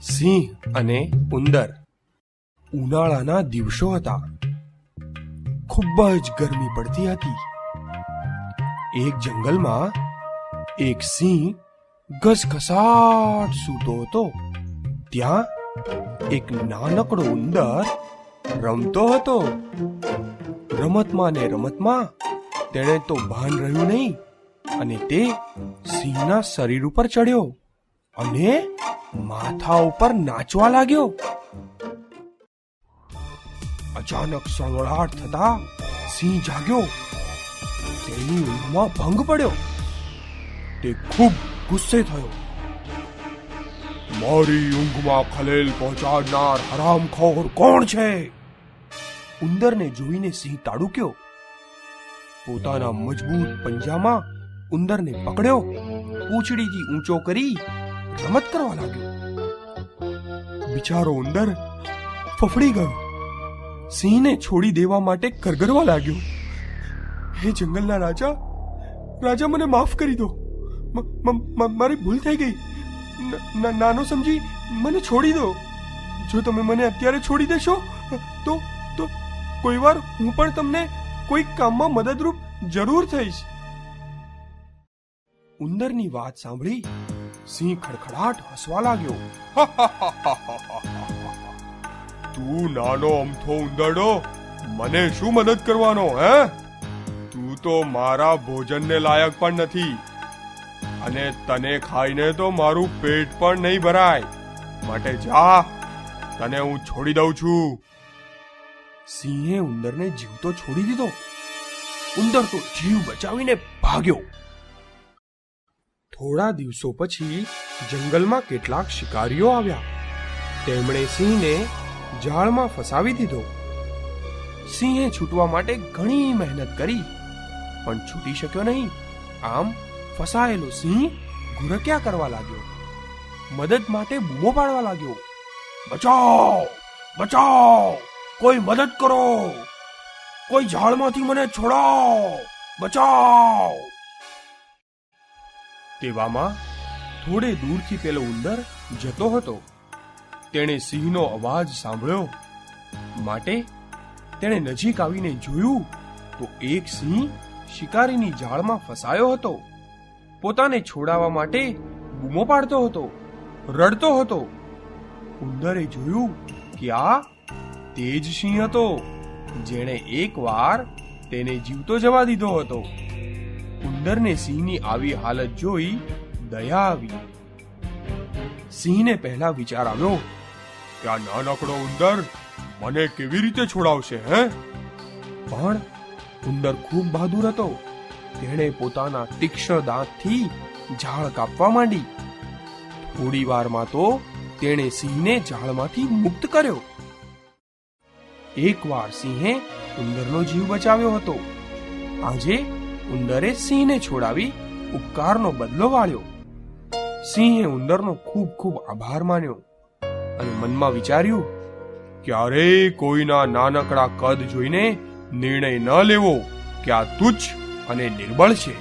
સિંહ અને ઉંદર. ઉનાળાના દિવસો હતા. ખૂબ જ ગરમી પડતી હતી. એક જંગલમાં એક સિંહ ઘસઘસાટ સૂતો હતો. ત્યાં એક નાનકડો ઉંદર રમતો હતો. રમતમાં ને રમતમાં તેણે તો ભાન રહ્યું નહીં અને તે સિંહના શરીર ઉપર ચડ્યો અને માથા ઉપર નાચવા લાગ્યો. અચાનક સળવળાટ થતા સિંહ જાગ્યો. તેની ઊંઘમાં ભંગ પડ્યો. તે ખૂબ ગુસ્સે થયો. મારી ઊંઘમાં ખલેલ પહોંચાડનાર હરામખોર કોણ છે? ઉંદરને જોઈને સિંહ તાડુક્યો. પોતાના મજબૂત પંજામાં ઉંદરને પકડ્યો. પૂંછડીથી ઊંચો કરી રમત કરવા લાગ્યો. બિચારો ઉંદર ફફડી ગયો. સિંહને છોડી દેવા માટે કરગરવા લાગ્યો. હે જંગલના રાજા, રાજા મને માફ કરી દો. મારી ભૂલ થઈ ગઈ. નાનો સમજી મને છોડી દો. જો તમે મને અત્યારે છોડી દેશો તો કોઈ વાર હું પણ તમને કોઈ કામમાં મદદરૂપ જરૂર થઈશ. ઉંદરની વાત સાંભળી સિંહ ખડખડાટ હસવા લાગ્યો. તું નાનો અમથો ઉંદરડો, મને શું મદદ કરવાનો હે? તું તો મારા ભોજનને લાયક પણ નથી અને તને ખાઈને તો મારું પેટ પણ નહીં ભરાય. માટે જા, તને હું છોડી દઉં છું. સિંહે ઉંદરને જીવતો છોડી દીધો. ઉંદર તો જીવ બચાવીને ભાગ્યો. થોડા દિવસો પછી જંગલમાં કેટલાક શિકારીઓ આવ્યા. તેમણે સિંહને જાળમાં ફસાવી દીધો. સિંહે છૂટવા માટે ઘણી મહેનત કરી પણ છૂટી શક્યો નહીં. આમ ફસાયેલો સિંહ ઘુરક્યા કરવા લાગ્યો. મદદ માટે બૂમો પાડવા લાગ્યો. બચાવ, બચાવ, કોઈ મદદ કરો, કોઈ ઝાડમાંથી મને છોડાવો, બચાવ. તેવામાં થોડે દૂરથી પેલો ઉંદર જતો હતો. તેણે સિંહનો અવાજ સાંભળ્યો માટે તેણે નજીક આવીને જોયું તો એક સિંહ શિકારીની જાળમાં ફસાયો હતો. પોતાને છોડાવવા માટે બૂમો પાડતો હતો, રડતો હતો. ઉંદરે જોયું કે આ તે જ સિંહ હતો જેણે એકવાર તેને જીવતો જવા દીધો હતો. ઉંદરને સિંહની આવી હાલત જોઈ દયા આવી. સિંહને પહેલા વિચાર આવ્યો કે આ નાનકડો ઉંદર મને કેવી રીતે છોડાવશે હે? પણ ઉંદર ખૂબ બહાદુર હતો. તેણે પોતાના તીક્ષ્ણ દાંતથી ઝાડ કાપવા માંડી. થોડી વારમાં તો તેણે સિંહને ઝાડમાંથી મુક્ત કર્યો. એકવાર સિંહે ઉંદરનો જીવ બચાવ્યો હતો. આજે ઉંદરે સિંહને છોડાવી ઉપકારનો બદલો વાળ્યો. સિંહે ઉંદરનો ખૂબ ખૂબ આભાર માન્યો અને મનમાં વિચાર્યું, ક્યારેય કોઈના નાનકડા કદ જોઈને નિર્ણય ન લેવો કે આ તુચ્છ અને નિર્બળ છે.